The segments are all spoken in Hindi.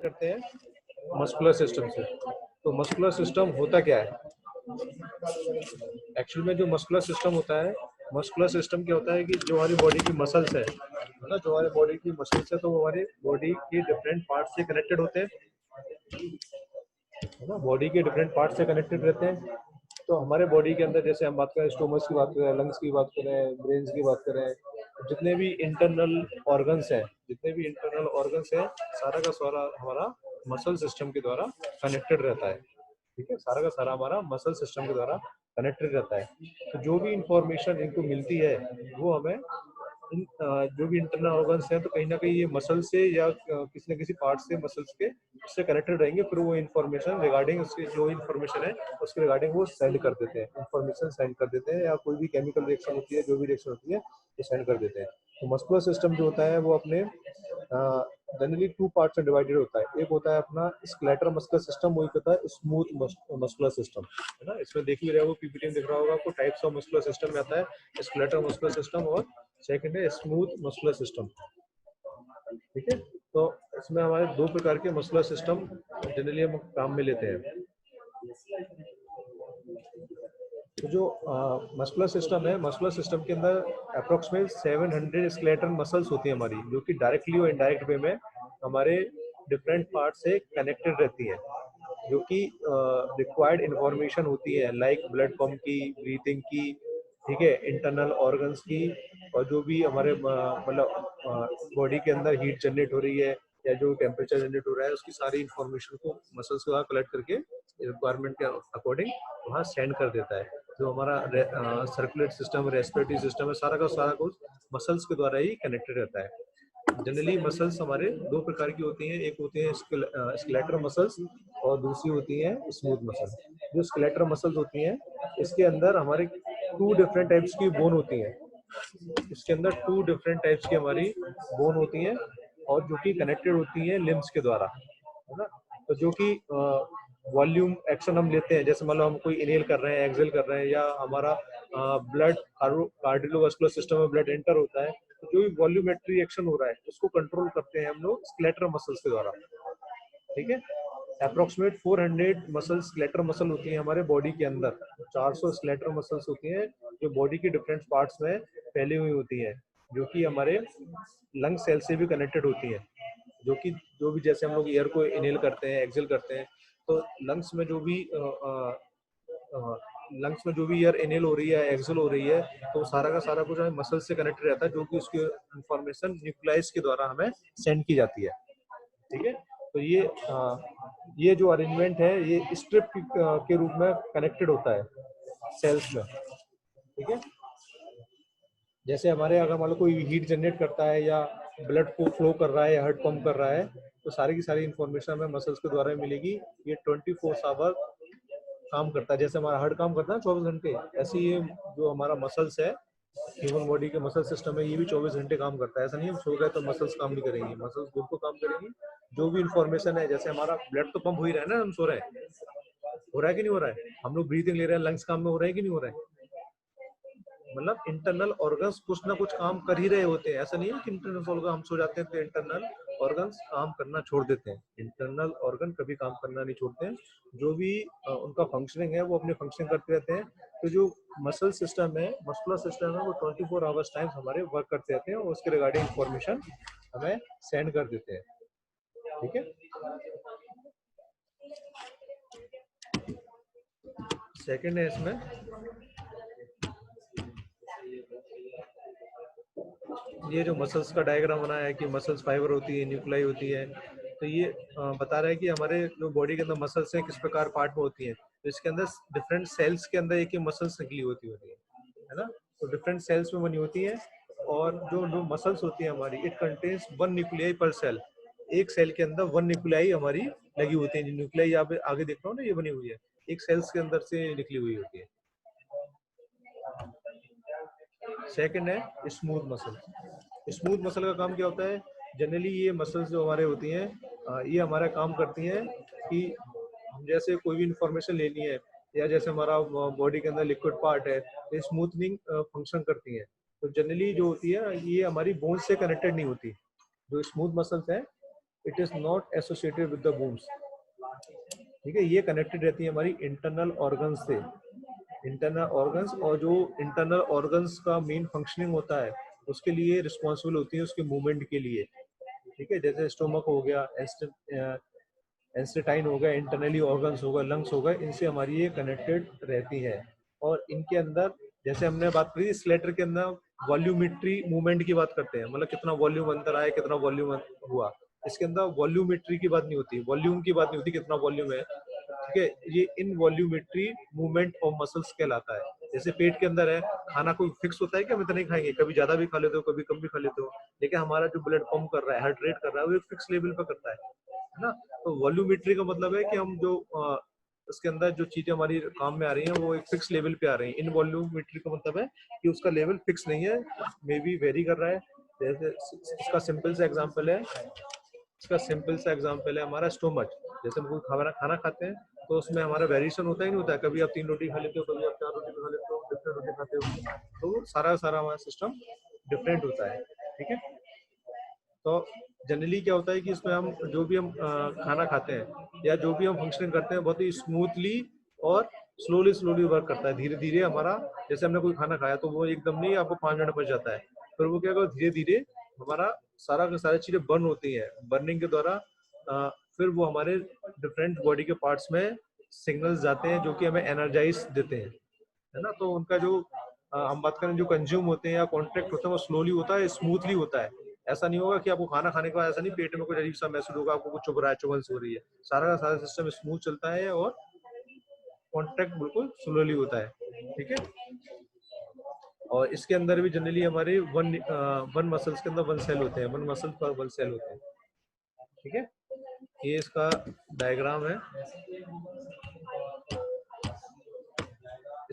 करते हैं मस्कुलर सिस्टम से। तो मस्कुलर सिस्टम होता क्या है एक्चुअल में? जो मस्कुलर सिस्टम होता है, मस्कुलर सिस्टम क्या होता है कि जो हमारी बॉडी की मसल्स है ना, जो हमारी बॉडी की मसल्स है, तो वो हमारे बॉडी के डिफरेंट पार्ट से कनेक्टेड होते हैं, है ना, बॉडी के डिफरेंट पार्ट से कनेक्टेड रहते हैं। तो हमारे बॉडी के अंदर जैसे हम बात करें, स्टोमस की बात करें, लंग्स की बात करें, ब्रेन्स की बात करें, जितने भी इंटरनल ऑर्गन्स हैं, सारा का सारा हमारा मसल सिस्टम के द्वारा कनेक्टेड रहता है। ठीक है, सारा का सारा हमारा मसल सिस्टम के द्वारा कनेक्टेड रहता है। तो जो भी इंफॉर्मेशन इनको मिलती है वो हमें जो भी इंटरनल ऑर्गन्स हैं, तो कहीं ना कहीं ये मसल से या किसी न किसी पार्ट से मसल्स के उससे कनेक्टेड रहेंगे। फिर वो इन्फॉर्मेशन रिगार्डिंग उसकी जो इन्फॉर्मेशन है उसके रिगार्डिंग वो सेंड कर देते हैं, इन्फॉर्मेशन सेंड कर देते हैं, या कोई भी केमिकल रिएक्शन होती है, जो भी रिएक्शन होती है वो सेंड कर देते हैं। तो मस्कुलर सिस्टम जो होता है वो अपने जनरली टू पार्ट में डिवाइडेड होता है। एक होता है अपना स्केलेटल मस्कुलर सिस्टम, वो एक होता है स्मूथ मस्कुलर सिस्टम, है ना। इसमें देख भी रहे हो, पीपीटी में दिख रहा होगा आपको, टाइप्स ऑफ मस्कुलर सिस्टम में आता है स्केलेटल मस्कुलर सिस्टम और सेकंड है स्मूथ मस्कुलर सिस्टम। ठीक है, तो इसमें हमारे दो प्रकार के मस्कुलर सिस्टम जनरली हम काम में लेते हैं। तो जो मस्कुलर सिस्टम है, मस्कुलर सिस्टम के अंदर अप्रोक्सीमेट 700 स्केलेटल मसल्स होती है हमारी, जो कि डायरेक्टली और इनडायरेक्ट वे में हमारे डिफरेंट पार्ट से कनेक्टेड रहती है, जो कि रिक्वायर्ड इंफॉर्मेशन होती है, लाइक ब्लड पंप की, ब्रीथिंग की, ठीक है, इंटरनल ऑर्गन्स की, और जो भी हमारे मतलब बॉडी के अंदर हीट जनरेट हो रही है या जो टेम्परेचर जनरेट हो रहा है, उसकी सारी इंफॉर्मेशन को मसल्स को कलेक्ट करके रिक्वायरमेंट के अकॉर्डिंग वहाँ सेंड कर देता है। जो हमारा सर्कुलेट सिस्टम, रेस्पिरेटरी सिस्टम है, सारा का सारा कुछ मसल्स के द्वारा ही कनेक्टेड रहता है। जनरली मसल्स हमारे दो प्रकार की होती हैं, एक होती है स्केलेटल मसल्स और दूसरी होती है स्मूथ मसल। जो स्केलेटल मसल्स होती हैं, इसके अंदर हमारे टू डिफरेंट टाइप्स की बोन होती है, इसके अंदर टू डिफरेंट टाइप्स की हमारी बोन होती हैं, और जो कि कनेक्टेड होती हैं लिम्स के द्वारा, है ना। तो जो कि वॉल्यूम एक्शन हम लेते हैं, जैसे मान लो हम कोई इनहेल कर रहे हैं, एक्सेल कर रहे हैं, या हमारा ब्लड कार्डियोवास्कुलर सिस्टम में ब्लड एंटर होता है, तो जो भी वॉल्यूमेट्री एक्शन हो रहा है उसको कंट्रोल करते हैं हम लोग स्केलेटल मसल्स के द्वारा। ठीक है, अप्रोक्सीमेट 400 मसल्स, स्केलेटल मसल होती है हमारे बॉडी के अंदर। 400 स्केलेटल मसल्स होती हैं जो बॉडी के डिफरेंट पार्ट्स में फैली हुई होती हैं, जो कि हमारे लंग सेल से भी कनेक्टेड होती हैं। जो भी जैसे हम लोग एयर को इनहेल करते हैं, एक्सेल करते हैं, तो लंग्स में जो भी एयर इनहेल हो रही है, एक्सेल हो रही है, तो सारा का सारा कुछ मसल से कनेक्टेड रहता है, जो कि उसकी इंफॉर्मेशन न्यूक्लियस के द्वारा हमें सेंड की जाती है। ठीक है, तो ये जो अरेंजमेंट है, ये स्ट्रिप के रूप में कनेक्टेड होता है सेल्स में। ठीक है, जैसे हमारे अगर मान लो कोई हीट जनरेट करता है या ब्लड को फ्लो कर रहा है या हार्ट पंप कर रहा है, तो सारी की सारी इंफॉर्मेशन हमें मसल्स के द्वारा मिलेगी। ये 24 आवर काम करता है, जैसे हमारा हार्ट काम करता है 24 घंटे, ऐसे ये जो हमारा मसल्स है, ह्यूमन बॉडी के मसल सिस्टम है, ये भी 24 घंटे काम करता है। ऐसा नहीं है सो गए तो मसल्स काम नहीं करेंगी, मसल्स बिल्कुल काम करेंगी। जो भी इंफॉर्मेशन है, जैसे हमारा ब्लड तो पंप हो ही रहा है ना, हम सो रहे हैं, हो रहा है कि नहीं हो रहा है, हम लोग ब्रीथिंग ले रहे हैं, लंग्स काम में हो रहा है कि नहीं हो रहा है, मतलब इंटरनल ऑर्गन्स कुछ ना कुछ काम कर ही रहे होते हैं। ऐसा नहीं है कि इंटरनल ऑर्गन हम सो जाते हैं तो इंटरनल ऑर्गन्स काम करना छोड़ देते हैं। इंटरनल ऑर्गन कभी काम करना नहीं छोड़ते हैं, जो भी उनका फंक्शनिंग है वो अपने फंक्शन करते रहते हैं। तो जो मसल सिस्टम है, मस्कुलर सिस्टम है, वो 24 आवर्स टाइम हमारे वर्क करते रहते हैं और उसके रिगार्डिंग इंफॉर्मेशन हमें सेंड कर देते हैं। ठीक है, सेकंड है इसमें ये जो मसल्स का डायग्राम बनाया है कि मसल्स फाइबर होती है, न्यूक्लाई होती है, तो ये बता रहा है कि हमारे जो बॉडी के अंदर मसल्स हैं किस प्रकार पार्ट में होती हैं। तो इसके अंदर डिफरेंट सेल्स के अंदर एक ही मसल्स निकली होती है ना। तो डिफरेंट सेल्स में बनी होती है, और जो जो मसल्स होती है हमारी, इट कंटेन्स 1 न्यूक्लियाई पर सेल। एक सेल के अंदर 1 न्यूक्लियाई हमारी लगी होती है। न्यूक्लियाई यहाँ पे आगे देख रहा हूँ ना, ये बनी हुई है, एक सेल्स के अंदर से निकली हुई होती है। सेकंड है स्मूथ मसल। स्मूथ मसल का काम क्या होता है? जनरली ये मसल्स जो हमारे होती हैं, ये हमारा काम करती हैं कि हम जैसे कोई भी इंफॉर्मेशन लेनी है, या जैसे हमारा बॉडी के अंदर लिक्विड पार्ट है, ये स्मूथनिंग फंक्शन करती हैं। तो जनरली जो होती है ये हमारी बोन से कनेक्टेड नहीं होती। जो स्मूथ मसल्स हैं it is not associated with the बूम्स। ठीक है, ये कनेक्टेड रहती है हमारी इंटरनल ऑर्गन्स से। इंटरनल ऑर्गन्स, और जो इंटरनल ऑर्गन्स का मेन फंक्शनिंग होता है उसके लिए रिस्पॉन्सिबल होती है उसके मूवमेंट के लिए। ठीक है, जैसे स्टोमक हो गया, एंस्टेटाइन हो गया, इंटरनली ऑर्गन्स होगा, लंग्स होगा, इनसे हमारी ये कनेक्टेड रहती है। और इनके अंदर जैसे हमने बात करी स्लेटर के अंदर वॉल्यूमेट्री मूवमेंट की बात करते हैं, मतलब कितना वॉल्यूम अंदर आया, कितना वॉल्यूम हुआ। इसके अंदर वॉल्यूमेट्री की बात नहीं होती, वॉल्यूम की बात नहीं होती कितना वॉल्यूम है। ठीक है, ये इन वॉल्यूमेट्री मूवमेंट ऑफ मसल्स कहलाता है। जैसे पेट के अंदर है, खाना कोई फिक्स होता है कि हम इतना ही खाएंगे, कभी ज्यादा भी खा लेते हो, कभी कम भी खा लेते हो, लेकिन हमारा जो ब्लड पंप कर रहा है, हार्ट रेट कर रहा है, वो एक फिक्स लेवल पर करता है ना। तो वॉल्यूमेट्री का मतलब है कि हम जो उसके अंदर जो चीजें हमारी काम में आ रही हैं वो एक फिक्स लेवल पे आ रही हैं। इन वॉल्यूमेट्री का मतलब है कि उसका लेवल फिक्स नहीं है, मे बी वेरी कर रहा है। जैसे इसका सिंपल सा एग्जांपल है, हमारा स्टोमच। जैसे हम कोई खाना खाना खाते हैं तो उसमें हमारा वेरिएशन होता ही नहीं होता है, कभी आप 3 रोटी खा लेते हो, कभी आप 4 रोटी खा लेते हो, डिफरेंट रोटी खाते हो, तो सारा हमारा सिस्टम डिफरेंट होता है। ठीक है, तो जनरली क्या होता है कि इसमें हम जो भी हम खाना खाते हैं या जो भी हम फंक्शनिंग करते हैं बहुत ही स्मूथली और स्लोली स्लोली वर्क करता है, धीरे धीरे हमारा। जैसे हमने कोई खाना खाया तो वो एकदम नहीं आपको 5 मिनट बच जाता है, फिर वो क्या धीरे धीरे हमारा सारा का सारी चीजें बर्न होती है। बर्निंग के द्वारा फिर वो हमारे डिफरेंट बॉडी के पार्ट्स में सिग्नल्स जाते हैं जो कि हमें एनर्जाइज देते हैं, है ना। तो उनका जो हम बात करें जो कंज्यूम होते हैं या कॉन्ट्रैक्ट होता है वो स्लोली होता है, स्मूथली होता है। ऐसा नहीं होगा कि आपको खाना खाने के बाद ऐसा नहीं पेट में कुछ अजीब सा महसूस होगा, आपको कुछ चुभ रहा है, चुभन हो रही है। सारा का सारा सिस्टम स्मूथ चलता है और कॉन्ट्रैक्ट बिल्कुल स्लोली होता है। ठीक है, और इसके अंदर भी जनरली हमारे वन मसल्स के अंदर 1 सेल होते हैं, 1 मसल पर 1 सेल होते हैं। ठीक है, ये इसका डायग्राम है।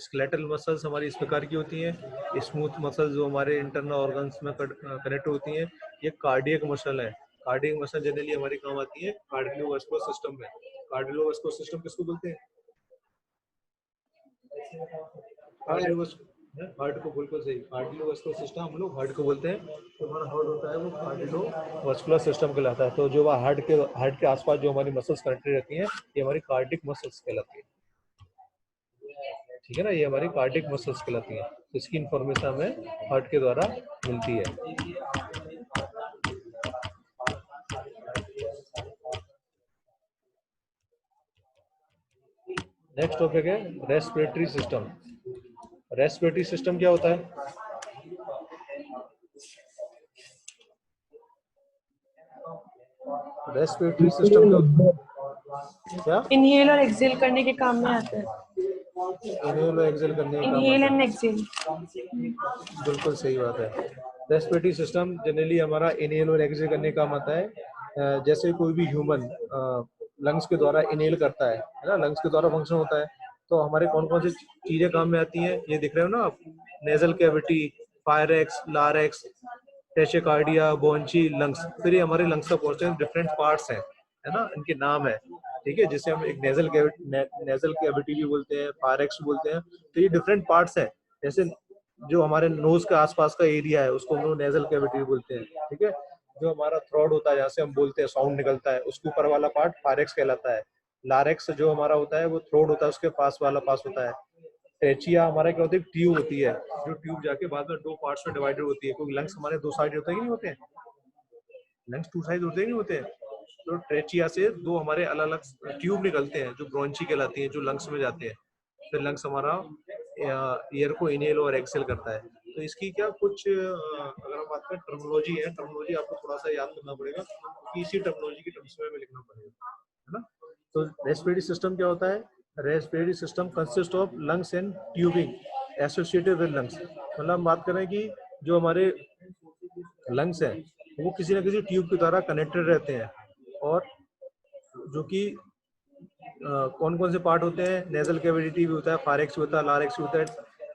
स्केलेटल मसल्स हमारी इस प्रकार की होती हैं, स्मूथ मसल्स जो हमारे इंटरनल ऑर्गन्स में कनेक्ट होती हैं। ये कार्डियक मसल है। कार्डियक मसल जनरली हमारी काम आती है कार्डियोवास्कुलर सिस्टम में। कार्डियोवास्कुलर सिस्टम किसको बोलते हैं? हार्ट को, बिल्कुल सही, कार्डियोवास्कुलर सिस्टम हम लोग हार्ट को बोलते हैं। तो हमारा हार्ट होता है वो कार्डियोवास्कुलर सिस्टम कहलाता है। तो जो हार्ट के आसपास जो हमारी मसल्स कनेक्टेड रहती हैं ये हमारी कार्डिक मसल्स कहलाती है। ठीक है ना, ये हमारी कार्डिक मसल्स कहलाती है। इसकी इंफॉर्मेशन हमें हार्ट के द्वारा मिलती है। नेक्स्ट टॉपिक है रेस्पिरेटरी सिस्टम। रेस्पिरेटरी सिस्टम क्या होता है? रेस्पिरेटरी सिस्टम क्या इनहेल और एक्सहेल करने के काम में आता है। इनहेल और एक्सहेल करने का काम इनहेल आता एंड है, एक्सहेल। बिल्कुल सही बात है। रेस्पिरेटरी सिस्टम जनरली हमारा इनहेल और एक्सहेल करने का काम आता है। जैसे कोई भी ह्यूमन लंग्स के द्वारा इनहेल करता है ना, लंग्स के द्वारा फंक्शन होता है। तो हमारे कौन कौन सी चीजें काम में आती हैं ये दिख रहे हो ना आप, नेजल कैविटी, फायरेक्स, लारेक्स, टेशिकार्डिया, बोंची, लंग्स। फिर ये हमारे लंग्स का पोर्शन डिफरेंट पार्ट्स हैं, है ना, इनके नाम है। ठीक है, जिसे हम एक नेजल कैविटी भी बोलते हैं, फायरेक्स बोलते हैं। तो ये डिफरेंट पार्ट्स हैं। जैसे जो हमारे नोज के आसपास का एरिया है उसको हम लोग नेजल कैविटी बोलते हैं। ठीक है, जो हमारा थ्रोट होता है जहाँ से हम बोलते हैं, साउंड निकलता है, उसके ऊपर वाला पार्ट फायरेक्स कहलाता है। लारेक्स जो हमारा होता है वो थ्रोट होता है, उसके पास वाला पास होता है। ट्रेचिया हमारा क्या होता है, ट्यूब होती है, जो ट्यूब जाके बाद में 2 पार्ट्स में डिवाइडेड होती है। क्योंकि लंग्स हमारे 2 साइड होते हैं कि नहीं होते हैं, लंग्स 2 साइड होते हैं नहीं होते हैं। तो ट्रेचिया से 2 हमारे अलग अलग ट्यूब निकलते हैं जो ब्रोंची कहलाती है, जो लंग्स में जाते हैं। फिर लंग्स हमारा एयर को इनहेल और एक्सहेल करता है। तो इसकी क्या कुछ अगर हम बात करें टर्मिनोलॉजी है, टर्मिनोलॉजी आपको थोड़ा सा याद करना पड़ेगा क्योंकि इसी टर्मिनोलॉजी की टर्म्स में लिखना पड़ेगा, है ना। तो रेस्पिरेटरी सिस्टम क्या होता है? Respiratory system consist of lungs and tubing associated with lungs. मतलब हम बात करें कि जो हमारे लंग्स हैं वो किसी ना किसी ट्यूब के द्वारा कनेक्टेड रहते हैं। और जो कि कौन कौन से पार्ट होते हैं, नेजल कैविटी भी होता है, फारेक्स भी होता है, लारेक्स भी होता है,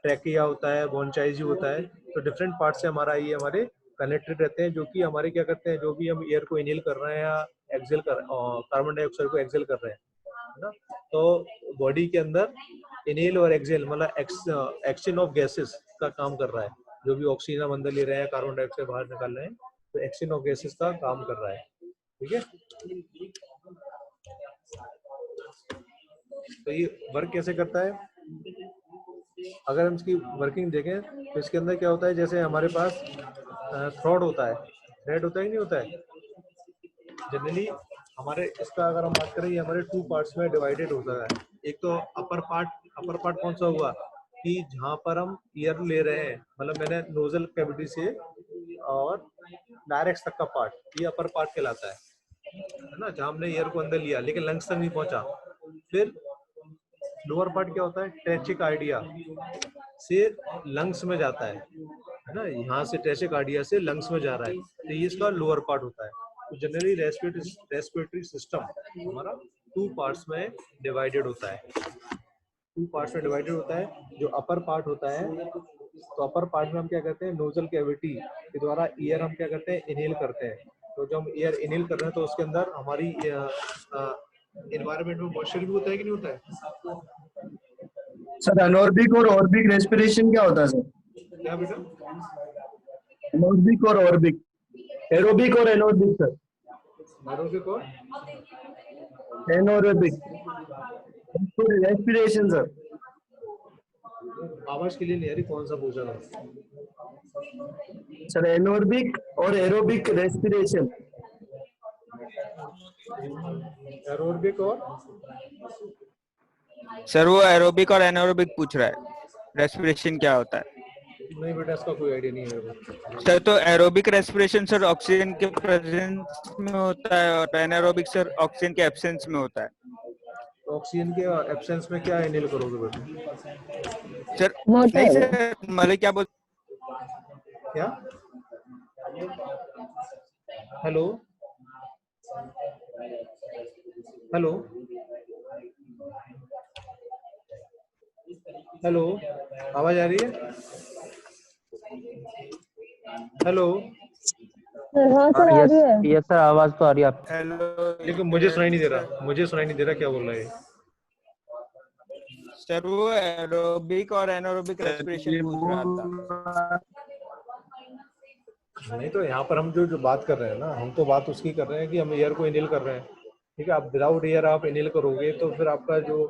ट्रैकिया होता है, बोनचाइज भी होता है। तो डिफरेंट पार्ट से हमारे कनेक्टेड रहते हैं, जो कि हमारे क्या करते हैं, जो भी हम एयर को इनहेल कर रहे हैं या एक्सहेल कर कार्बन डाइऑक्साइड को एक्सहेल कर रहे हैं, है ना। तो बॉडी के अंदर इनहेल और एक्सहेल मतलब एक्सचेंज ऑफ गैसेस का काम कर रहा है। जो भी ऑक्सीजन हम अंदर ले रहे हैं, कार्बन डाइऑक्साइड बाहर निकाल रहे हैं, तो एक्सचेंज ऑफ गैसेस का काम कर रहा है। ठीक है। तो ये वर्क कैसे करता है, अगर हम इसकी वर्किंग देखें तो इसके अंदर क्या होता है, जैसे हमारे पास थ्रॉड होता है, थ्रेड होता है कि नहीं होता है जनरली हमारे, इसका अगर हम बात करें ये हमारे टू पार्ट्स में डिवाइडेड होता है। एक तो अपर पार्ट कौन सा हुआ कि जहाँ पर हम एयर ले रहे हैं, मतलब मैंने नोजल कैविटी से और डायरेक्ट तक का पार्ट, ये अपर पार्ट कहलाता है ना, जहाँ हमने एयर को अंदर लिया लेकिन लंग्स तक नहीं पहुंचा। फिर लोअर पार्ट क्या होता है, ट्रेचिकार्डिया से लंग्स में जाता है ना, यहाँ से ट्रेचिकार्डिया से लंग्स में जा रहा है, तो ये इसका लोअर पार्ट होता है। तो जनरली रेस्पिरेटरी सिस्टम हमारा टू पार्ट्स में डिवाइडेड होता है, टू पार्ट्स में डिवाइडेड होता है। जो अपर पार्ट होता है, तो अपर पार्ट में हम क्या करते हैं, नोजल कैविटी के द्वारा एयर हम क्या करते हैं, इनहेल करते हैं। तो जब हम एयर इनहेल कर रहे हैं तो उसके अंदर हमारी एनवायरनमेंट में मॉइस्चर भी होता है कि नहीं होता है। सर अनॉर्बिक और ऑर्बिक रेस्पिरेशन क्या होता है सर? क्या बेटा? अनॉर्बिक और ऑर्बिक, एरोबिक और एनॉर्बिक सर। एरोबिक और एनॉर्बिक रेस्पिरेशन सर। आवाज के लिए नहीं आ रही, कौन सा पूछा था सर? एनॉर्बिक और एरोबिक रेस्पिरेशन। एरोबिक और सर वो एरोबिक और एनारोबिक पूछ रहा है, रेस्पिरेशन क्या होता है। नहीं बेटा, इसका कोई आइडिया नहीं है मेरे को। सर तो एरोबिक रेस्पिरेशन सर ऑक्सीजन के प्रेजेंस में होता है और एनारोबिक सर ऑक्सीजन के एब्सेंस में होता है। तो ऑक्सीजन के एब्सेंस में क्या इनहेल करोगे बेटा? सर नहीं सर, मतलब क्या बोल, क्या? हेलो हेलो हेलो, आवाज आ रही है? हेलो। हाँ सर आ रही है। यस सर, आवाज तो आ रही है आप। हेलो, लेकिन मुझे सुनाई नहीं दे रहा, मुझे सुनाई नहीं दे रहा क्या बोल रहा है। सर वो एरोबिक और एनारोबिक रेस्पिरेशन पूछ रहा था। नहीं तो यहाँ पर हम जो बात कर रहे हैं ना, हम तो बात उसकी कर रहे हैं कि हम एयर को इनहेल कर रहे हैं, ठीक है। आप विदाउट एयर आप इनहेल करोगे तो फिर आपका जो,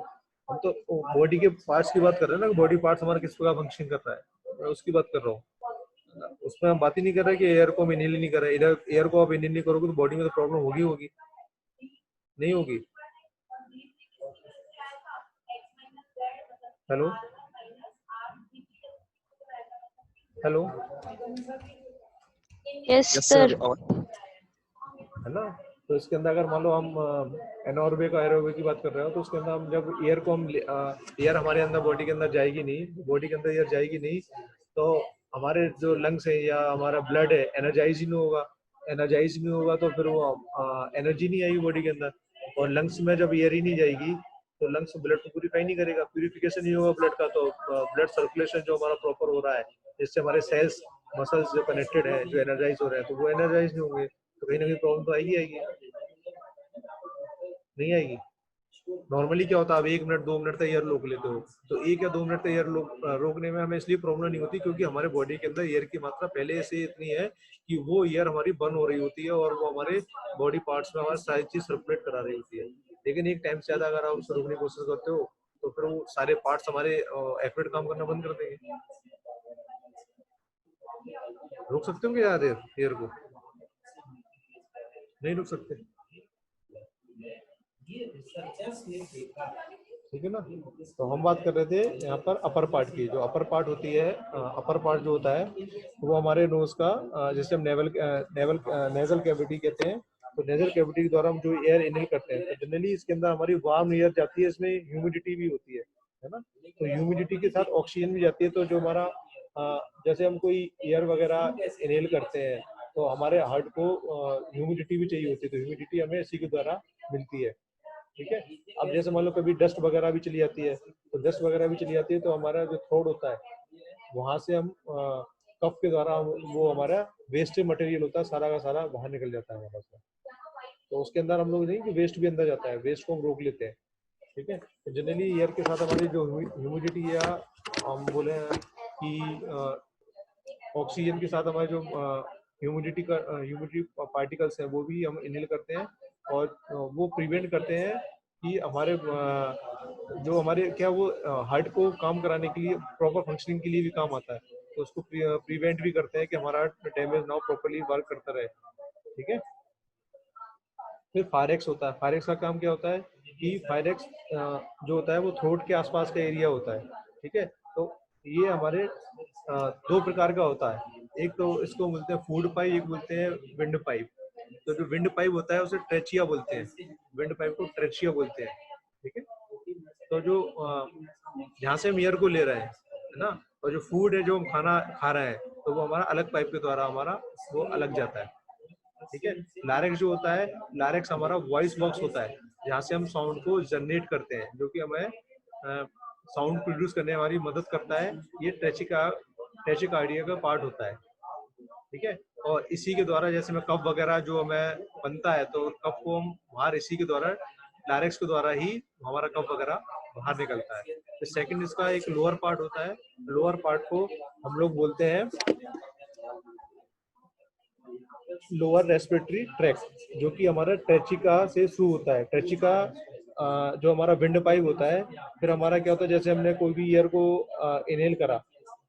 हम तो बॉडी के पार्ट्स की बात कर रहे हैं ना, बॉडी पार्ट्स हमारा किस प्रकार फंक्शन कर रहा है, मैं उसकी बात कर रहा हूँ। उसमें हम बात ही नहीं कर रहे कि एयर को हम इनहेल नहीं कर रहे। इधर एयर को आप इनहेल नहीं करोगे तो बॉडी में तो प्रॉब्लम होगी होगी, नहीं होगी? Hello hello, yes sir. है ना। तो इसके अंदर अगर मान लो हम एनॉर्बिक और एरोबिक की बात कर रहे हो, तो उसके अंदर हम जब एयर को हम एयर हमारे अंदर बॉडी के अंदर जाएगी नहीं, बॉडी के अंदर एयर जाएगी नहीं, तो हमारे जो लंग्स है या हमारा ब्लड है एनर्जाइज ही नहीं होगा। एनर्जाइज नहीं होगा तो फिर वो एनर्जी नहीं आएगी बॉडी के अंदर। और लंग्स में जब एयर ही नहीं जाएगी तो लंग्स ब्लड को प्यूरिफाई नहीं करेगा, प्यूरिफिकेशन नहीं होगा ब्लड का, तो ब्लड सर्कुलेशन जो हमारा प्रॉपर हो रहा है, जिससे हमारे सेल्स मसल्स जो कनेक्टेड है, जो एनर्जाइज हो रहे हैं, तो वो एनर्जाइज नहीं होंगे, तो कहीं ना कहीं प्रॉब्लम तो आएगी आएगी, नहीं आएगी? नॉर्मली क्या होता है, आप 1 मिनट 2 मिनट तक एयर रोक लेते हो, तो 1 या 2 मिनट तक एयर रोकने में हमें इसलिए प्रॉब्लम नहीं होती क्योंकि हमारे बॉडी के अंदर एयर की मात्रा पहले से इतनी है कि वो एयर हमारी बर्न हो रही होती है और वो हमारे बॉडी पार्ट्स में हमारी सारी चीज सर्कुलेट करा रही होती है। लेकिन एक टाइम से ज्यादा अगर आप उसको रोकने की कोशिश करते हो तो फिर वो सारे पार्ट्स हमारे एक्यूरेट काम करना बंद कर देंगे। रोक सकते हो क्या यार एयर को? नहीं रोक सकते, ठीक है ना। तो हम बात कर रहे थे यहाँ पर अपर पार्ट की। जो अपर पार्ट होती है, अपर पार्ट जो होता है वो हमारे नोज का, जिसे हम नेजल कैविटी कहते हैं। तो नेजल कैविटी के द्वारा हम जो एयर इनहेल करते हैं, तो जनरली इसके अंदर हमारी वार्म एयर जाती है, इसमें ह्यूमिडिटी भी होती है ना। तो ह्यूमिडिटी के साथ ऑक्सीजन भी जाती है। तो जो हमारा जैसे हम कोई एयर वगैरह इनहेल करते हैं तो हमारे हार्ट को ह्यूमिडिटी भी चाहिए होती है, तो ह्यूमिडिटी हमें इसी के द्वारा मिलती है, ठीक है। अब जैसे मान लो कभी डस्ट वगैरह भी चली जाती है, तो डस्ट वगैरह भी चली जाती है, तो हमारा जो थ्रोट होता है वहां से हम कफ के द्वारा वो हमारा वेस्ट मटेरियल होता है सारा का सारा बाहर निकल जाता है हमारे पास। तो उसके अंदर हम लोग नहीं कि वेस्ट भी अंदर जाता है, वेस्ट को हम रोक लेते हैं, ठीक है। तो जनरली एयर के साथ हमारी जो ह्यूमिडिटी या हम बोले कि ऑक्सीजन के साथ हमारी जो ह्यूमिडिटी पार्टिकल्स हैं वो भी हम इनहेल करते हैं, और वो प्रिवेंट करते हैं कि हमारे जो हमारे क्या वो हार्ट को काम कराने के लिए, प्रॉपर फंक्शनिंग के लिए भी काम आता है, तो उसको प्रिवेंट भी करते हैं कि हमारा डैमेज ना प्रॉपर्ली वर्क करता रहे। ठीक है। फिर फायरेक्स होता है। फायरेक्स का काम क्या होता है कि फायरेक्स जो होता है वो थ्रोट के आसपास का एरिया होता है। ठीक है। तो ये हमारे दो प्रकार का होता है, एक तो इसको बोलते हैं फूड पाइप, एक बोलते हैं विंड पाइप। तो जो विंड पाइप होता है उसे ट्रेचिया बोलते हैं, विंड पाइप को ट्रेचिया बोलते हैं। ठीक है। तो जो जहाँ से हम एयर को ले रहे हैं, है ना, और जो फूड है जो हम खाना खा रहे हैं, तो वो हमारा अलग पाइप के द्वारा हमारा वो अलग जाता है। ठीक है। लारेक्स जो होता है, लारेक्स हमारा वॉइस बॉक्स होता है, जहाँ से हम साउंड को जनरेट करते हैं, जो कि हमें साउंड प्रोड्यूस करने में हमारी मदद करता है। ये ट्रेचिकार्डिया का पार्ट होता है। ठीक है। और इसी के द्वारा जैसे में कफ वगैरह जो हमें बनता है, तो कफ को हम बाहर इसी के द्वारा, लारेक्स के द्वारा ही हमारा कफ वगैरह बाहर निकलता है। तो सेकंड इसका एक लोअर पार्ट होता है। लोअर पार्ट को हम लोग बोलते हैं लोअर रेस्पिरेटरी ट्रैक्ट, जो कि हमारा ट्रेचिका से शुरू होता है। ट्रेचिका जो हमारा विंड पाइप होता है, फिर हमारा क्या होता है, जैसे हमने कोई भी एयर को इनहेल करा,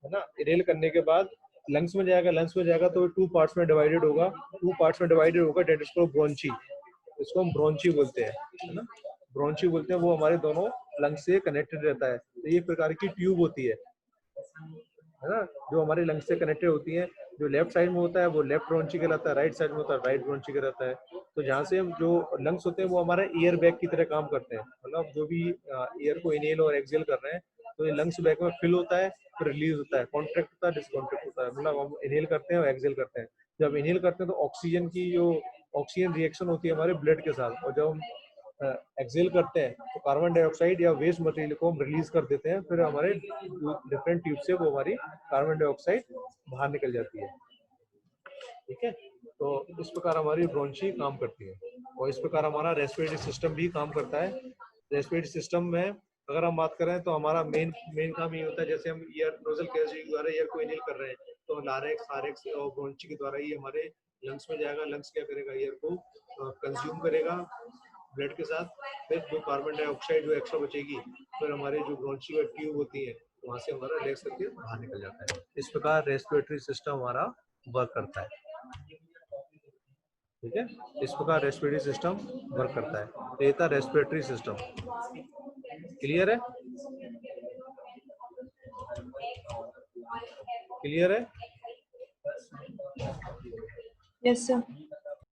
है ना, इनहेल करने के बाद लंग्स में जाएगा, लंग्स में जाएगा तो टू पार्ट्स में डिवाइडेड होगा, डेट इज कॉल्ड ब्रोंची। इसको हम ब्रोंची बोलते हैं, है ना, ब्रोंची बोलते हैं। वो हमारे दोनों लंग्स से कनेक्टेड रहता है। तो ये प्रकार की ट्यूब होती है ना, जो हमारे लंग्स से कनेक्टेड होती है। जो लेफ्ट साइड में होता है वो लेफ्ट ब्रोंची कहलाता है, राइट साइड में होता है राइट ब्रोंची कहलाता है। तो जहाँ से हम जो लंग्स होते हैं वो हमारा एयर बैग की तरह काम करते हैं, मतलब जो भी एयर को इनहेल और एक्सहेल कर रहे हैं, तो ये लंग्स बैग में फिल होता है, फिर रिलीज होता है, कॉन्ट्रैक्ट होता है, डिसकॉन्ट्रैक्ट होता है। मतलब हम इनहेल करते हैं और एक्सहेल करते हैं। जब इनहेल करते हैं तो ऑक्सीजन की जो ऑक्सीजन रिएक्शन होती है हमारे ब्लड के साथ, और जब हम एक्सहेल करते हैं तो कार्बन डाइऑक्साइड या वेस्ट मटेरियल को हम रिलीज कर देते हैं, फिर हमारे डिफरेंट ट्यूब से वो हमारी कार्बन डाइऑक्साइड बाहर निकल जाती है। ठीक है। तो इस प्रकार हमारी ब्रोंची काम करती है, और इस प्रकार हमारा रेस्पिरेटरी सिस्टम भी काम करता है। रेस्पिरेटरी सिस्टम में अगर हम बात करें तो हमारा मेन काम ये होता है, जैसे हम एयर नोजल कैविटी के द्वारा एयर को इनहेल कर रहे हैं, तो लारेक्स, फारेक्स और ब्रोंची के द्वारा ही हमारे लंग्स में जाएगा। लंग्स क्या करेगा, एयर को कंज्यूम करेगा ब्लड के साथ, फिर जो कार्बन डाइऑक्साइड जो एक्स्ट्रा बचेगी, फिर हमारे जो ब्रोंची का ट्यूब होती है वहां से हमारा रिलैक्स करके बाहर निकल जाता है। इस प्रकार रेस्पिरेटरी सिस्टम हमारा वर्क करता है। ठीक है। इस प्रकार रेस्पिरेटरी सिस्टम वर्क करता है। ये था रेस्पिरेटरी सिस्टम। क्लियर है? क्लियर है? Yes, sir.